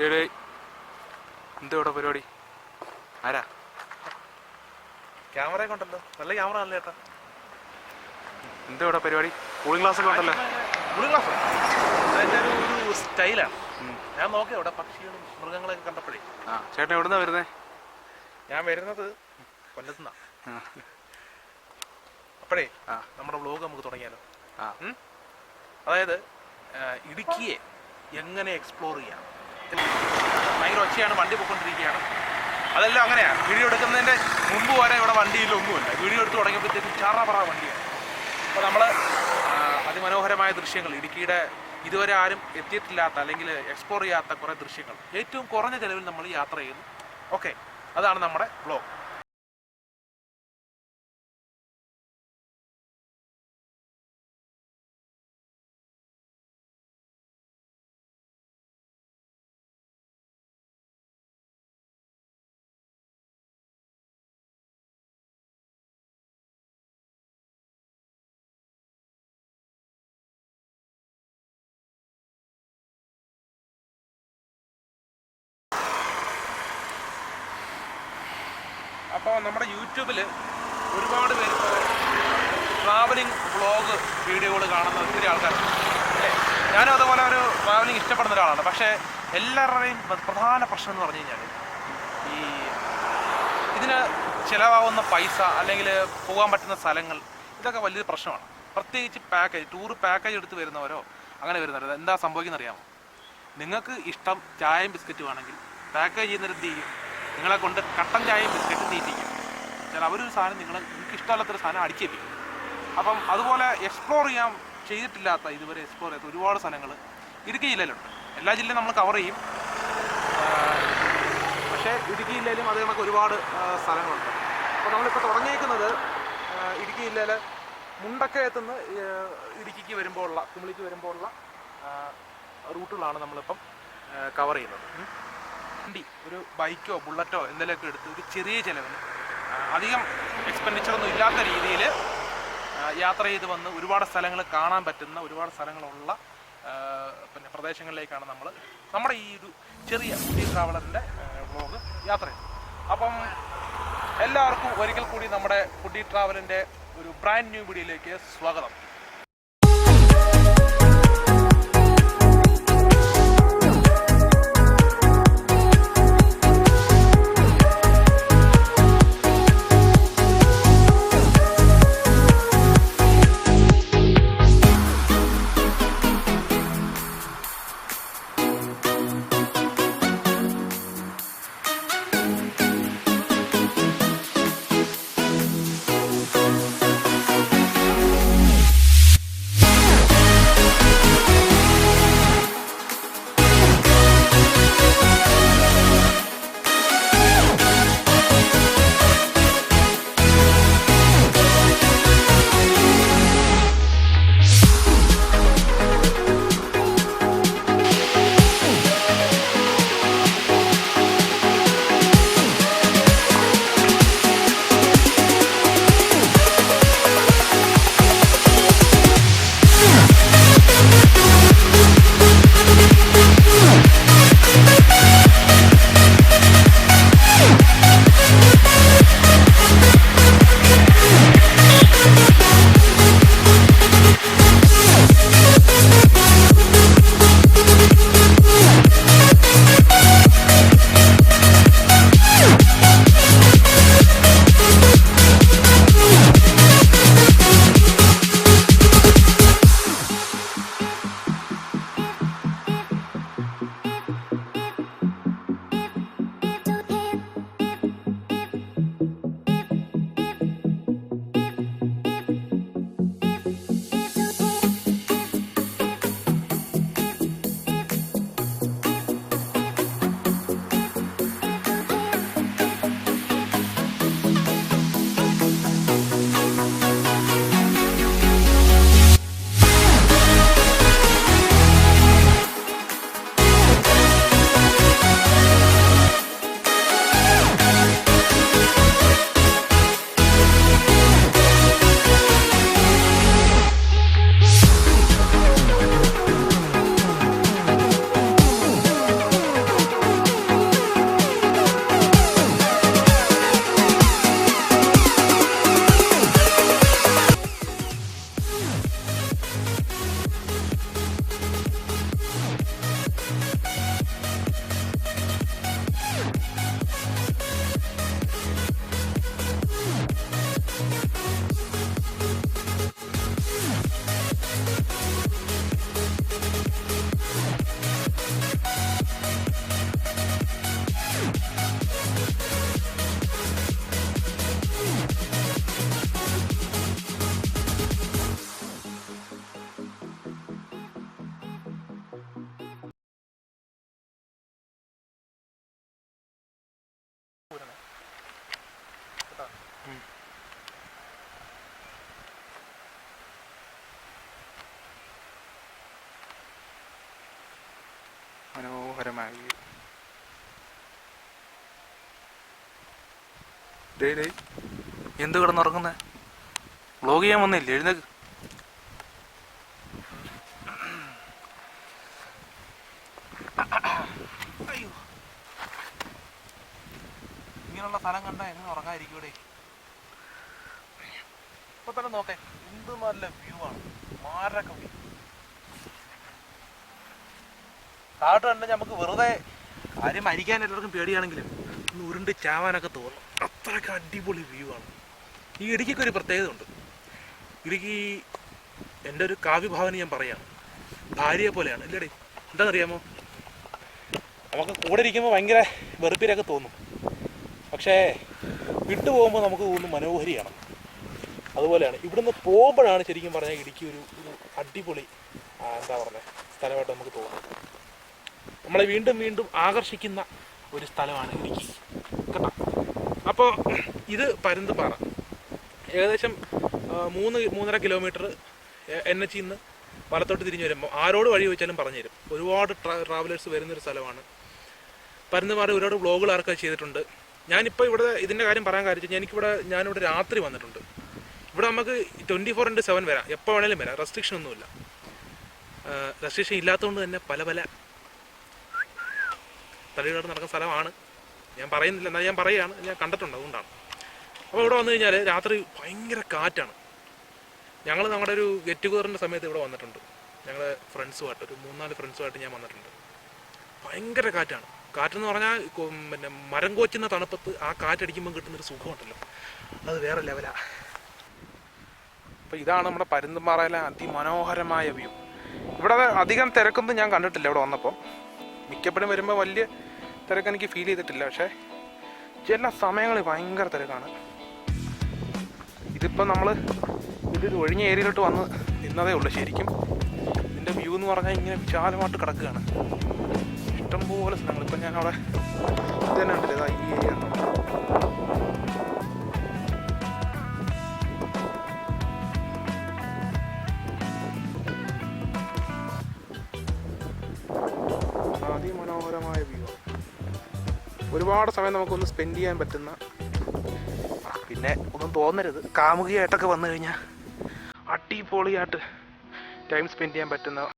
ഏടേ എന്താ ഇവിടെ പരിപാടി? ആരാ? ക്യാമറ കൊണ്ടല്ലോ, നല്ല ക്യാമറ അല്ലേ ചേട്ടാ. എന്താ ഇവിടെ പരിപാടി? കൂളിംഗ് ഗ്ലാസ് ഒക്കെ ഉണ്ടല്ലോ. കൂളിംഗ് ഗ്ലാസ് അതിൻ്റെ ഒരു സ്റ്റൈലാണ്. ഞാൻ നോക്കിയ ഇവിടെ പക്ഷികളും മൃഗങ്ങളൊക്കെ കണ്ടപ്പോഴേ. ചേട്ടൻ എവിടുന്നാ വരുന്നേ? ഞാൻ വരുന്നത് കൊല്ലത്തുനിന്നാ. അപ്പോഴേ നമ്മുടെ വ്ലോഗ് നമുക്ക് തുടങ്ങിയാലോ? അതായത് ഇടുക്കിയെ എങ്ങനെ എക്സ്പ്ലോർ ചെയ്യാം. ഭയങ്കര ഒച്ചയാണ്, വണ്ടി പോയിക്കൊണ്ടിരിക്കുകയാണ്. അതെല്ലാം അങ്ങനെയാണ്. വീഡിയോ എടുക്കുന്നതിൻ്റെ മുമ്പ് വരെ ഇവിടെ വണ്ടിയിലൊന്നുമില്ല. വീഡിയോ എടുത്ത് തുടങ്ങിയപ്പോഴത്തേക്കും ചറപറ വണ്ടിയാണ്. അപ്പോൾ നമ്മൾ അതിമനോഹരമായ ദൃശ്യങ്ങൾ, ഇടുക്കിയുടെ ഇതുവരെ ആരും എത്തിയിട്ടില്ലാത്ത അല്ലെങ്കിൽ എക്സ്പ്ലോർ ചെയ്യാത്ത കുറേ ദൃശ്യങ്ങൾ ഏറ്റവും കുറഞ്ഞ ചിലവിൽ നമ്മൾ യാത്ര ചെയ്യുന്നു. ഓക്കെ, അതാണ് നമ്മുടെ വ്ലോഗ്. അപ്പോൾ നമ്മുടെ യൂട്യൂബിൽ ഒരുപാട് പേര് ഇപ്പോൾ ട്രാവലിംഗ് വ്ളോഗ് വീഡിയോകൾ കാണുന്ന ഒത്തിരി ആൾക്കാരുണ്ട് അല്ലേ? ഞാനും അതുപോലെ ഒരു ട്രാവലിംഗ് ഇഷ്ടപ്പെടുന്ന ഒരാളാണ്. പക്ഷേ എല്ലാവരുടെയും പ്രധാന പ്രശ്നം എന്ന് പറഞ്ഞു കഴിഞ്ഞാൽ ഇതിന് ചിലവാകുന്ന പൈസ അല്ലെങ്കിൽ പോകാൻ പറ്റുന്ന സ്ഥലങ്ങൾ, ഇതൊക്കെ വലിയൊരു പ്രശ്നമാണ്. പ്രത്യേകിച്ച് പാക്കേജ്, ടൂർ പാക്കേജ് എടുത്ത് വരുന്നവരോ അങ്ങനെ വരുന്നവരോ എന്താ സംഭവിക്കുന്നത് അറിയാമോ? നിങ്ങൾക്ക് ഇഷ്ടം ചായയും ബിസ്ക്കറ്റും ആണെങ്കിൽ പാക്കേജ് ചെയ്യുന്നവർ എന്ത് ചെയ്യും? നിങ്ങളെ കൊണ്ട് കട്ടൻ ചായയും ബിസ്ക്കറ്റും തീറ്റിക്കും. ചില അവരൊരു സാധനം നിങ്ങൾക്ക് ഇഷ്ടമല്ലാത്തൊരു സാധനം അടിച്ചേപ്പിക്കും. അപ്പം അതുപോലെ എക്സ്പ്ലോർ ചെയ്യാൻ ചെയ്തിട്ടില്ലാത്ത, ഇതുവരെ എക്സ്പ്ലോർ ചെയ്യാത്ത ഒരുപാട് സ്ഥലങ്ങൾ ഇടുക്കി ജില്ലയിലുണ്ട്. എല്ലാ ജില്ലയും നമ്മൾ കവർ ചെയ്യും. പക്ഷേ ഇടുക്കി ജില്ലയിലും അത് നമുക്ക് ഒരുപാട് സ്ഥലങ്ങളുണ്ട്. അപ്പോൾ നമ്മളിപ്പോൾ തുടങ്ങിയേക്കുന്നത് ഇടുക്കി ജില്ലയിൽ മുണ്ടക്കയത്തുനിന്ന് ഇടുക്കിക്ക് വരുമ്പോൾ ഉള്ള, കുമിളിക്ക് വരുമ്പോൾ ഉള്ള റൂട്ടുകളാണ് നമ്മളിപ്പം കവർ ചെയ്യുന്നത്. വണ്ടി ഒരു ബൈക്കോ ബുള്ളറ്റോ എന്തെങ്കിലുമൊക്കെ എടുത്ത് ഒരു ചെറിയ ചിലവിന്, അധികം എക്സ്പെൻഡിച്ചറൊന്നും ഇല്ലാത്ത രീതിയിൽ യാത്ര ചെയ്ത് വന്ന് ഒരുപാട് സ്ഥലങ്ങൾ കാണാൻ പറ്റുന്ന, ഒരുപാട് സ്ഥലങ്ങളുള്ള പിന്നെ പ്രദേശങ്ങളിലേക്കാണ് നമ്മൾ നമ്മുടെ ഈ ഒരു ചെറിയ ഫുഡി ട്രാവലറിൻ്റെ വ്ളോഗ് യാത്ര ചെയ്യുന്നത്. അപ്പം എല്ലാവർക്കും ഒരിക്കൽ കൂടി നമ്മുടെ ഫുഡി ട്രാവലിൻ്റെ ഒരു ബ്രാൻഡ് ന്യൂ വീഡിയോയിലേക്ക് സ്വാഗതം. മനോഹരമായ വ്യൂ. ഡേ ഡേ എന്ത് കിടന്നുറങ്ങുന്നേ? വ്ളോഗ് ചെയ്യാൻ വന്നില്ലേ? എഴുന്നേക്ക്. അയ്യോ, ഇങ്ങനെയുള്ള സ്ഥലം കണ്ടാൽ എങ്ങനെ ഉറങ്ങാതിരിക്കൂടെ? ഇപ്പൊ തന്നെ നോക്കേ, എന്ത് നല്ല വ്യൂ ആണ്. മാരൊക്കെ വ്യൂ. താഴോട്ട് കണ്ട് നമുക്ക് വെറുതെ കാര്യം മരിക്കാൻ എല്ലാവർക്കും പേടിയാണെങ്കിലും ഒന്ന് ഉരുണ്ട് ചാവാനൊക്കെ തോന്നും. അത്രയ്ക്ക് അടിപൊളി വ്യൂ ആണ്. ഈ ഇടുക്കിക്ക് ഒരു പ്രത്യേകത ഉണ്ട്. ഇടുക്കി എൻ്റെ ഒരു കാവ്യഭാവന ഞാൻ പറയാണ്, ഭാര്യയെ പോലെയാണ്. ഇല്ലടേ, എന്താണെന്നറിയാമോ? നമുക്ക് കൂടെ ഇരിക്കുമ്പോൾ ഭയങ്കര വെറുപ്പിലൊക്കെ തോന്നും, പക്ഷേ വിട്ടു പോകുമ്പോൾ നമുക്ക് തോന്നും മനോഹരിയാണ്. അതുപോലെയാണ് ഇവിടുന്ന് പോകുമ്പോഴാണ് ശരിക്കും പറഞ്ഞാൽ ഇടുക്കി ഒരു അടിപൊളി എന്താ പറയുക സ്ഥലമായിട്ട് നമുക്ക് തോന്നുന്നത്. നമ്മളെ വീണ്ടും വീണ്ടും ആകർഷിക്കുന്ന ഒരു സ്ഥലമാണ് ഇടുക്കി കേട്ടോ. അപ്പോൾ ഇത് പരുന്തുംപാറ. ഏകദേശം 3-3.5 കിലോമീറ്റർ NH നിന്ന് വലത്തോട്ട് തിരിഞ്ഞ് വരുമ്പോൾ ആരോട് വഴി ചോദിച്ചാലും പറഞ്ഞു തരും. ഒരുപാട് ട്രാവലേഴ്സ് വരുന്നൊരു സ്ഥലമാണ് പരുന്തുംപാറ. ഒരുപാട് വ്ളോഗുകളൊക്കെ ചെയ്തിട്ടുണ്ട്. ഞാനിപ്പോൾ ഇവിടെ ഇതിൻ്റെ കാര്യം പറയാൻ കാര്യം, ഞാനിവിടെ രാത്രി വന്നിട്ടുണ്ട്. ഇവിടെ നമുക്ക് 24/7 വരാം, എപ്പോൾ വേണേലും വരാം. റെസ്ട്രിക്ഷൻ ഒന്നുമില്ല. റെസ്ട്രിക്ഷൻ ഇല്ലാത്തതുകൊണ്ട് തന്നെ പല തടികളായിട്ട് നടക്കുന്ന സ്ഥലമാണ്. ഞാൻ പറയുന്നില്ല, എന്നാൽ ഞാൻ പറയുകയാണ്, ഞാൻ കണ്ടിട്ടുണ്ട്, അതുകൊണ്ടാണ്. അപ്പോൾ ഇവിടെ വന്നു കഴിഞ്ഞാൽ രാത്രി ഭയങ്കര കാറ്റാണ്. ഞങ്ങൾ നമ്മുടെ ഒരു ഗെറ്റ് ടുഗദറിൻ്റെ സമയത്ത് ഇവിടെ വന്നിട്ടുണ്ട്. ഞങ്ങളുടെ ഫ്രണ്ട്സുമായിട്ട്, ഒരു 3-4 ഫ്രണ്ട്സുമായിട്ട് ഞാൻ വന്നിട്ടുണ്ട്. ഭയങ്കര കാറ്റാണ്. കാറ്റെന്ന് പറഞ്ഞാൽ പിന്നെ മരം കോച്ചുന്ന തണുപ്പത്ത് ആ കാറ്റടിക്കുമ്പോൾ കിട്ടുന്നൊരു സുഖമുണ്ടല്ലോ, അത് വേറെ ലെവലാണ്. അപ്പോൾ ഇതാണ് നമ്മുടെ പരുന്തുംപാറയിലെ അതിമനോഹരമായ വ്യൂ. ഇവിടെ അധികം തിരക്കൊന്നും ഞാൻ കണ്ടിട്ടില്ല ഇവിടെ വന്നപ്പോൾ. മിക്കപ്പോഴും വരുമ്പോൾ വലിയ തിരക്ക് എനിക്ക് ഫീൽ ചെയ്തിട്ടില്ല, പക്ഷേ ചില സമയങ്ങളിൽ ഭയങ്കര തിരക്കാണ്. ഇതിപ്പോൾ നമ്മൾ ഇതൊരു ഒഴിഞ്ഞ ഏരിയയിലോട്ട് വന്ന് നിന്നതേ ഉള്ളൂ. ശരിക്കും ഇതിൻ്റെ വ്യൂ എന്ന് പറഞ്ഞാൽ ഇങ്ങനെ വിശാലമായിട്ട് കിടക്കുകയാണ്. ഇഷ്ടംപോലെ സ്ഥലങ്ങൾ. ഇപ്പം ഞാൻ അവിടെ ഇത് തന്നെ ഉണ്ടല്ലോ, ഈ ഏരിയ അതിമനോഹരമായ വ്യൂ ആണ്. ഒരുപാട് സമയം നമുക്കൊന്ന് സ്പെൻഡ് ചെയ്യാൻ പറ്റുന്ന, പിന്നെ ഒന്നും തോന്നരുത്, കാമുകിയായിട്ടൊക്കെ വന്നു കഴിഞ്ഞാൽ അടിപൊളിയായിട്ട് ടൈം സ്പെൻഡ് ചെയ്യാൻ പറ്റുന്ന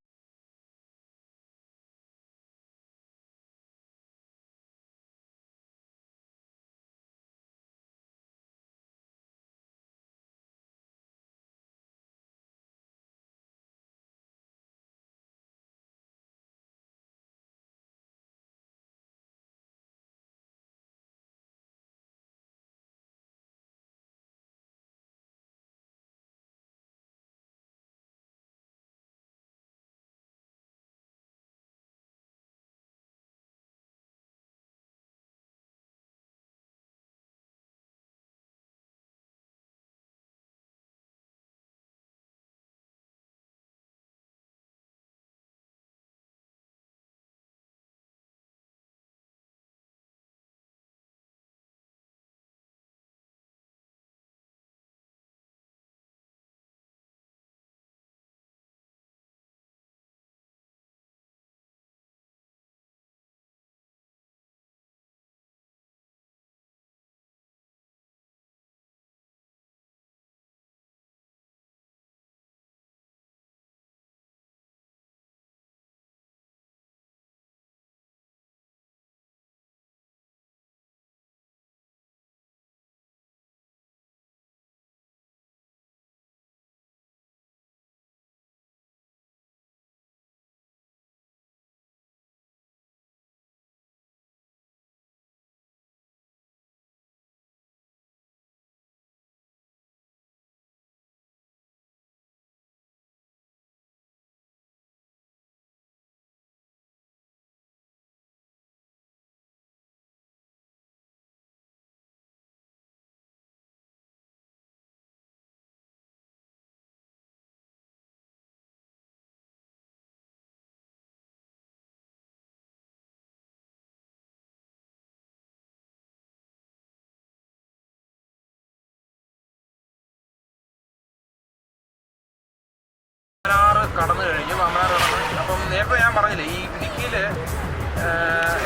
കടന്നു കഴിഞ്ഞു, പാമ്പനാറ് കടന്ന്. അപ്പം നേരത്തെ ഞാൻ പറഞ്ഞില്ലേ, ഈ ഇടുക്കിയിൽ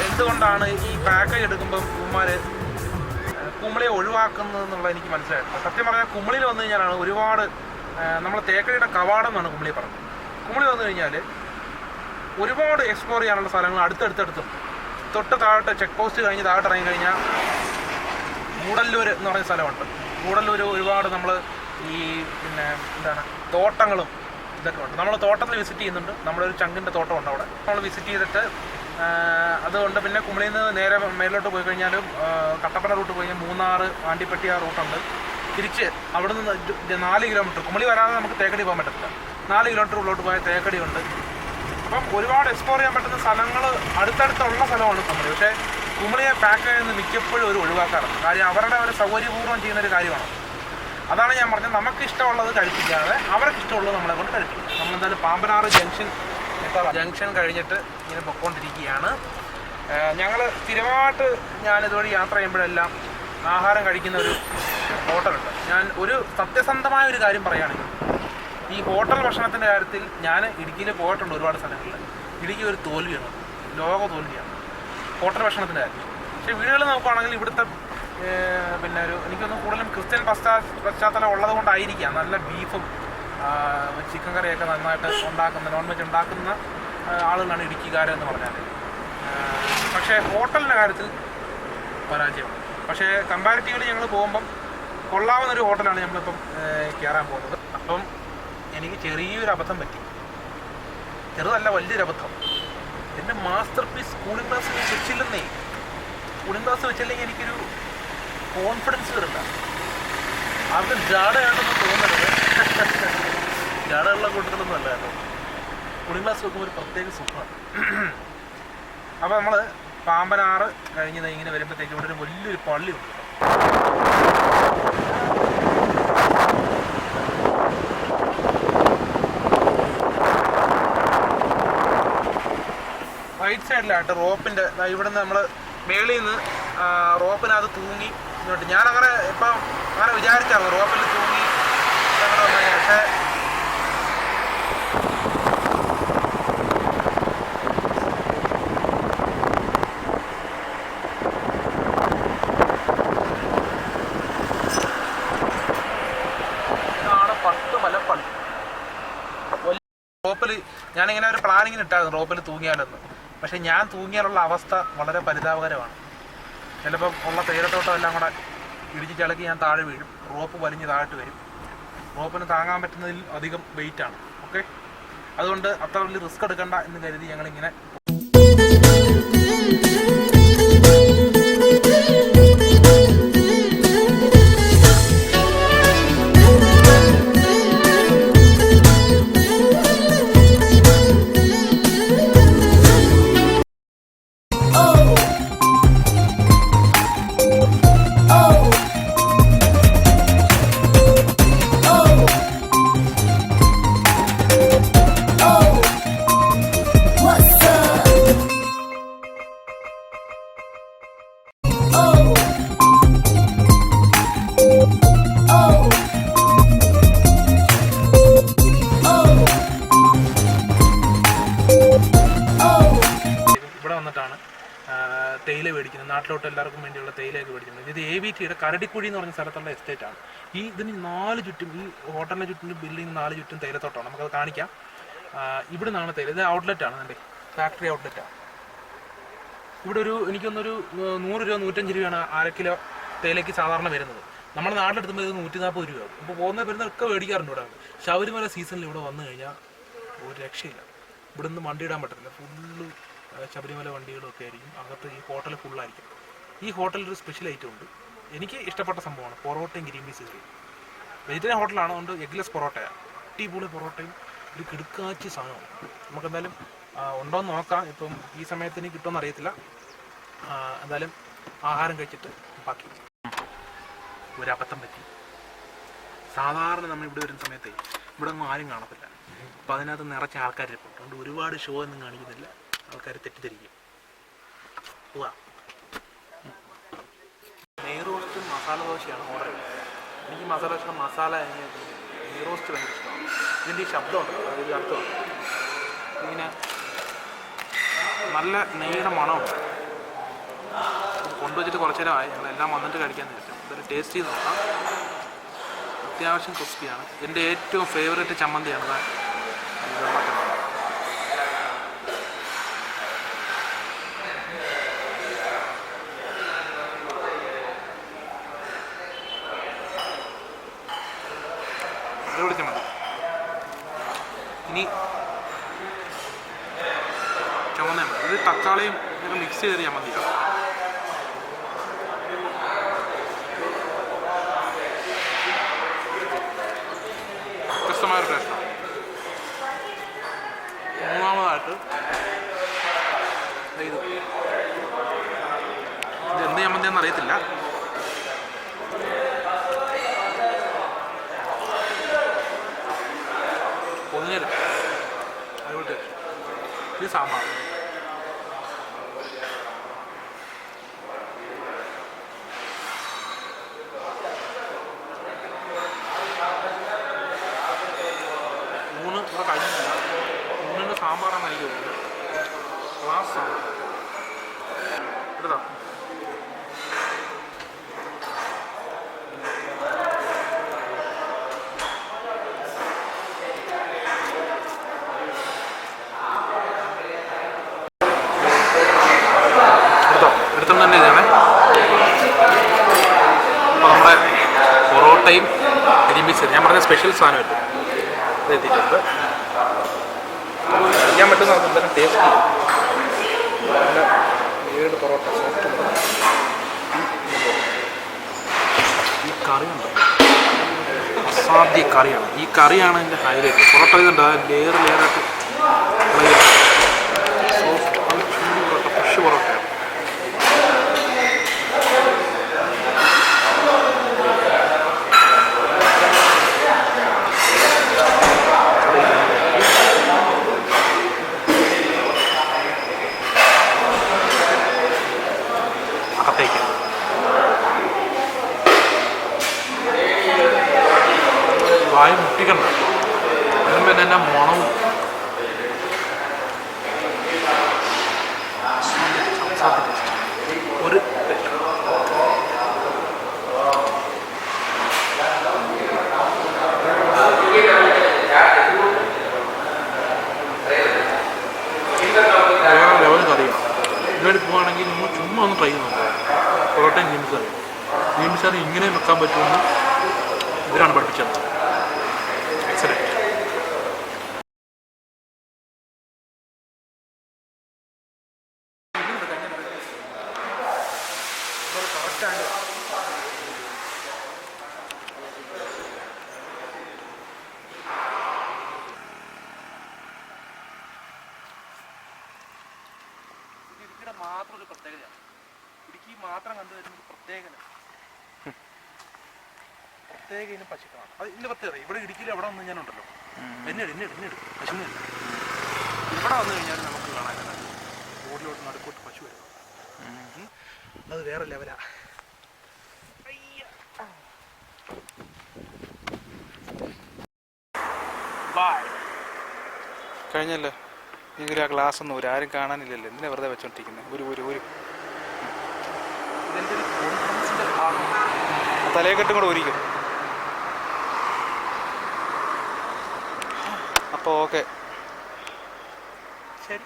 എന്തുകൊണ്ടാണ് ഈ പാക്കേജ് എടുക്കുമ്പം ഇവന്മാർ കുമളിയെ ഒഴിവാക്കുന്നതെന്നുള്ള എനിക്ക് മനസ്സിലായിട്ടുണ്ട്. സത്യം പറഞ്ഞാൽ കുമളിയിൽ വന്നു കഴിഞ്ഞാലാണ് ഒരുപാട് നമ്മൾ തേക്കടിയുടെ കവാടം എന്നാണ് കുമളി പറഞ്ഞത്. കുമളി വന്നു കഴിഞ്ഞാൽ ഒരുപാട് എക്സ്പ്ലോർ ചെയ്യാനുള്ള സ്ഥലങ്ങൾ അടുത്തടുത്തടുത്തും. തൊട്ട് താഴോട്ട് ചെക്ക് പോസ്റ്റ് കഴിഞ്ഞ് താഴോട്ട് ഇറങ്ങി കഴിഞ്ഞാൽ മൂടല്ലൂർ എന്ന് പറയുന്ന സ്ഥലമുണ്ട്. മൂടല്ലൂർ ഒരുപാട് നമ്മൾ ഈ പിന്നെ എന്താണ് തോട്ടങ്ങളും ഇതൊക്കെ ഉണ്ട്. നമ്മൾ തോട്ടത്തിൽ വിസിറ്റ് ചെയ്യുന്നുണ്ട്. നമ്മളൊരു ചങ്കിൻ്റെ തോട്ടമുണ്ട് അവിടെ. നമ്മൾ വിസിറ്റ് ചെയ്തിട്ട് അതുകൊണ്ട് പിന്നെ കുമളിയിൽ നിന്ന് നേരെ മേലോട്ട് പോയി കഴിഞ്ഞാലും കട്ടപ്പന റൂട്ട് പോയി കഴിഞ്ഞാൽ മൂന്നാർ ആണ്ടിപ്പട്ടി ആ റൂട്ടുണ്ട്. തിരിച്ച് അവിടെ നിന്ന് 4 കിലോമീറ്റർ കുമളി വരാതെ നമുക്ക് തേക്കടി പോകാൻ പറ്റത്തില്ല. 4 കിലോമീറ്റർ ഉള്ളോട്ട് പോയാൽ തേക്കടി ഉണ്ട്. അപ്പം ഒരുപാട് എക്സ്പ്ലോർ ചെയ്യാൻ പറ്റുന്ന സ്ഥലങ്ങൾ അടുത്തടുത്തുള്ള സ്ഥലമാണ് കുമളി. പക്ഷേ കുമളിയെ പാക്ക് ചെയ്യുന്ന മിക്കപ്പോഴും ഒരു ഒഴിവാക്കാറുണ്ട്. കാര്യം അവരുടെ ഒരു സൗകര്യപൂർവ്വം ചെയ്യുന്നൊരു കാര്യമാണ്. അതാണ് ഞാൻ പറഞ്ഞത്, നമുക്കിഷ്ടമുള്ളത് കഴിപ്പിക്കാതെ അവർക്കിഷ്ടമുള്ളത് നമ്മളെ കൊണ്ട് കഴിപ്പിക്കും. നമ്മളെന്തായാലും പാമ്പനാറ് ജംഗ്ഷൻ കഴിഞ്ഞിട്ട് ഇങ്ങനെ പൊയ്ക്കൊണ്ടിരിക്കുകയാണ്. ഞങ്ങൾ സ്ഥിരമായിട്ട് ഞാനിതുവഴി യാത്ര ചെയ്യുമ്പോഴെല്ലാം ആഹാരം കഴിക്കുന്ന ഒരു ഹോട്ടലുണ്ട്. ഞാൻ ഒരു സത്യസന്ധമായ ഒരു കാര്യം പറയുകയാണെങ്കിൽ, ഈ ഹോട്ടൽ ഭക്ഷണത്തിൻ്റെ കാര്യത്തിൽ ഞാൻ ഇടുക്കിയിൽ പോയിട്ടുണ്ട് ഒരുപാട് സ്ഥലങ്ങളിൽ. ഇടുക്കി ഒരു തോൽവിയാണ്, ലോക തോൽവിയാണ് ഹോട്ടൽ ഭക്ഷണത്തിൻ്റെ കാര്യത്തിൽ. പക്ഷേ വീടുകളിൽ നോക്കുകയാണെങ്കിൽ ഇവിടുത്തെ പിന്നെ എനിക്കൊന്നും കൂടുതലും ക്രിസ്ത്യൻ പശ്ചാത്തലം ഉള്ളത് കൊണ്ടായിരിക്കാം നല്ല ബീഫും ചിക്കൻ കറിയൊക്കെ നന്നായിട്ട് ഉണ്ടാക്കുന്ന, നോൺ വെജ് ഉണ്ടാക്കുന്ന ആളുകളാണ് ഇടുക്കിക്കാരെന്ന് പറഞ്ഞാൽ. പക്ഷേ ഹോട്ടലിൻ്റെ കാര്യത്തിൽ പരാജയമാണ്. പക്ഷേ കമ്പാരിറ്റീവ്ലി ഞങ്ങൾ പോകുമ്പം കൊള്ളാവുന്നൊരു ഹോട്ടലാണ് നമ്മളിപ്പം കയറാൻ പോകുന്നത്. അപ്പം എനിക്ക് ചെറിയൊരു അബദ്ധം പറ്റി. ചെറുതല്ല, വലിയൊരു അബദ്ധം. എൻ്റെ മാസ്റ്റർ പീസ് കൂളിംഗ് ഗ്ലാസ് വെച്ചില്ലെന്നേ. കൂളിംഗ് ഗ്ലാസ് വെച്ചില്ലെങ്കിൽ എനിക്കൊരു കോൺഫിഡൻസ് വരില്ല. അത് ജാടയാണെന്ന് തോന്നരുത്. ജാടയുള്ള കൂട്ടത്തിലൊന്നും അല്ല കേട്ടോ. കൂളിംഗ് ഗ്ലാസ് വെക്കുമ്പോൾ ഒരു പ്രത്യേക സുഖമാണ്. അപ്പോൾ നമ്മൾ പാമ്പനാറ് കഴിഞ്ഞ് ഇങ്ങനെ വരുമ്പോഴത്തേക്ക് ഇവിടെ ഒരു വലിയൊരു പള്ളി ഉണ്ട്. റൈറ്റ് സൈഡിലായിട്ട് റോപ്പിൻ്റെ ഇവിടുന്ന് നമ്മൾ മേളിൽ നിന്ന് റോപ്പിനകത്ത് തൂങ്ങി ഇങ്ങോട്ട്. ഞാനങ്ങനെ ഇപ്പം അങ്ങനെ വിചാരിച്ചായിരുന്നു റോപ്പിൽ തൂങ്ങി അങ്ങനെ വന്നു. പക്ഷേ ഇതാണ് പട്ടുമലപ്പള്ളി. റോപ്പിൽ ഞാനിങ്ങനെ ഒരു പ്ലാനിങ്ങിന് ഇട്ടായിരുന്നു റോപ്പിൽ തൂങ്ങിയാലെന്ന്. പക്ഷേ ഞാൻ തൂങ്ങിയാലുള്ള അവസ്ഥ വളരെ പരിതാപകരമാണ്. ചിലപ്പം ഉള്ള തേയിലത്തോട്ടം എല്ലാം കൂടെ ഇടിച്ച് ചിലക്ക് ഞാൻ താഴെ വീഴും. റോപ്പ് വലിഞ്ഞ് താഴോട്ട് വരും. റോപ്പിന് താങ്ങാൻ പറ്റുന്നതിൽ അധികം വെയിറ്റാണ്. ഓക്കെ, അതുകൊണ്ട് അത്ര വലിയ റിസ്ക് എടുക്കണ്ട എന്ന് കരുതി ഞങ്ങളിങ്ങനെ തേയില മേടിക്കുന്നത്. നാട്ടിലോട്ട് എല്ലാവർക്കും വേണ്ടിയുള്ള തേയിലയൊക്കെ മേടിക്കുന്നത്. ഇത് AVTയുടെ കരടിക്കുഴി എന്ന് പറഞ്ഞ സ്ഥലത്തുള്ള എസ്റ്റേറ്റാണ്. ഇതിന് 4 ചുറ്റും, ഈ ഹോട്ടലിന് ചുറ്റും ബിൽഡിംഗ് 4 ചുറ്റും തേയിലത്തോട്ടമാണ്. നമുക്കത് കാണിക്കാം. ഇവിടെ നിന്നാണ് തേയില. ഇത് ഔട്ട്ലെറ്റാണ്, എൻ്റെ ഫാക്ടറി ഔട്ട്ലെറ്റാണ്. ഇവിടെ എനിക്കൊന്നൊരു 100 രൂപ 105 രൂപയാണ് അര കിലോ തേയിലയ്ക്ക് സാധാരണ വരുന്നത്. നമ്മുടെ നാട്ടിലെടുത്തുമ്പോൾ ഇത് 140 രൂപയാകും. ഇപ്പോൾ വരുന്നതൊക്കെ മേടിക്കാറുണ്ട് ഇവിടെ. ശബരിമല സീസണിൽ ഇവിടെ വന്നു കഴിഞ്ഞാൽ ഒരു രക്ഷയില്ല. ഇവിടെ നിന്ന് വണ്ടി ഇടാൻ പറ്റത്തില്ല. ഫുള്ള് ശബരിമല വണ്ടികളൊക്കെ ആയിരിക്കും. അകത്ത് ഈ ഹോട്ടൽ ഫുള്ളായിരിക്കും. ഈ ഹോട്ടലിൽ ഒരു സ്പെഷ്യൽ ഐറ്റം ഉണ്ട്, എനിക്ക് ഇഷ്ടപ്പെട്ട സംഭവമാണ്. പൊറോട്ടയും ഗ്രീൻ പീസ് കറിയും. വെജിറ്റേറിയൻ ഹോട്ടലാണ്, അതുകൊണ്ട് എഗ്ലെസ് പൊറോട്ടയാണ്. അടിപൊളി പൊറോട്ടയും ഒരു കിടുക്കാച്ചി സാധനമാണ്. നമുക്കെന്തായാലും ഉണ്ടോയെന്ന് നോക്കാം. ഇപ്പം ഈ സമയത്തിന് കിട്ടുമെന്ന് അറിയത്തില്ല. എന്തായാലും ആഹാരം കഴിച്ചിട്ട് ബാക്കി. ഒരബദ്ധം പറ്റി. സാധാരണ നമ്മൾ ഇവിടെ വരുന്ന സമയത്ത് ഇവിടെ ഒന്നും ആരും കാണത്തില്ല. അപ്പോൾ അതിനകത്ത് നിറച്ച ആൾക്കാരിപ്പോൾ അതുകൊണ്ട് ഒരുപാട് ഷോ ഒന്നും കാണിക്കുന്നില്ല. ആൾക്കാർ തെറ്റിദ്ധരിക്കും. പോവാ. നെയ്റോസ്റ്റും മസാല ദോശയാണ് ഓർഡർ ചെയ്തത്. എനിക്ക് മസാല ദോശ മസാല നെയ് റോസ്റ്റ് ഭയങ്കര ഇഷ്ടമാണ്. ഇതിൻ്റെ ഈ ശബ്ദമുണ്ട്, അതൊരു അർത്ഥമാണ്. ഇങ്ങനെ നല്ല നെയ്യുടെ മണമുണ്ട്. കൊണ്ടുവച്ചിട്ട് കുറച്ച് നേരമായി, ഞങ്ങളെല്ലാം വന്നിട്ട് കഴിക്കാൻ പറ്റും. ഇതൊരു ടേസ്റ്റ് ചെയ്ത് നോക്കാം. അത്യാവശ്യം ക്രിസ്പിയാണ്. എൻ്റെ ഏറ്റവും ഫേവറേറ്റ് ചമ്മന്തിയാണ് വെള്ളച്ചമ്മന്തി. അടിപൊളി ചമ്മന്തി. ഇനി ചുമന്നയാണ്. ഇത് തക്കാളിയും ഇതൊക്കെ മിക്സ് ചെയ്തൊരു ചമ്മന്തിയാണ്. വ്യത്യസ്തമായൊരു ടേസ്റ്റാണ്. മൂന്നാമതായിട്ട് ഇത് എന്ത് ചമ്മന്തിയാണെന്ന് അറിയത്തില്ല. പൊതിഞ്ഞത് അതുകൊണ്ട് ഇത് സാമ്പാർ. ഊണ് ഇവിടെ കഴിഞ്ഞിട്ടില്ല. ഊണിൻ്റെ സാമ്പാറാണ് എനിക്ക് തോന്നുന്നത്. ക്ലാസ് സാമ്പാർ എടുത്താ. എടുത്തം തന്നെ ഇതാണ്. അപ്പോൾ നമ്മുടെ പൊറോട്ടയും കരിമീൻ ഞാൻ പറഞ്ഞ സ്പെഷ്യൽ സാധനമല്ലേ അത് എത്തിയിട്ടുണ്ട്. ചെയ്യാൻ പറ്റുന്ന എന്തായാലും ടേസ്റ്റ് നല്ല 7 പൊറോട്ട സോഫ്റ്റ്. ഈ കറിയുണ്ട്, അസാധ്യ കറിയാണ്. ഈ കറിയാണ് എൻ്റെ ഹൈലൈറ്റ്. പൊറോട്ട ഇതുണ്ട്, ലെയർ ലെയറായിട്ട് സോഫ്റ്റ് നല്ല ചൂട് പൊറോട്ട, ഫ്രഷ് പൊറോട്ടയാണ്. അകത്തേക്ക് വായ മുട്ടിക്കണ്ട. അതിന് പിന്നെ എന്നാ മണവും ഒരു വേറെ ലെവൽ കറിയാണ്. ഇവിടെ പോവുകയാണെങ്കിൽ നിങ്ങൾ ചുമ്മാ ഒന്ന് ട്രൈ ചെയ്ത് നോക്കുക. പൊറോട്ടയും ഗ്രീൻസ് കറി. ഗ്രീൻസ് കറി ഇങ്ങനെ വെക്കാൻ പറ്റുമെന്ന് ഇവരാണ് പഠിപ്പിച്ചത്. എക്സലൻറ്റ്. ഇടുക്കിയുടെ മാത്രം ഒരു പ്രത്യേകതയാണ്. ഇടുക്കി മാത്രം കണ്ടുവരുന്ന പ്രത്യേക ഇനം പശുക്കളാണ്. അത് ഇതിൻ്റെ പ്രത്യേകത. ഇവിടെ ഇടുക്കിയിൽ എവിടെ വന്നു കഴിഞ്ഞാലുണ്ടല്ലോ എന്നെടും പശുവിനെ ഇവിടെ വന്നു കഴിഞ്ഞാൽ നമുക്ക് കാണാൻ റോഡിലോട്ട് നടുക്കോട്ട് പശു വരും. അത് വേറെ ലെവലാ. കഴിഞ്ഞല്ലോ. എങ്കിലും ആ ഗ്ലാസ് ഒന്നും ആരും കാണാനില്ലല്ലോ. എന്തിനാ വെറുതെ വെച്ചോണ്ടിരിക്കുന്നത്? ഒരു ഇതിൻ്റെ ഒരു കോൺഫറൻസിൻ്റെ ഭാഗം തലയെക്കെട്ടും കൂടെ ഒരിക്കും. അപ്പോൾ ഓക്കെ, ശരി.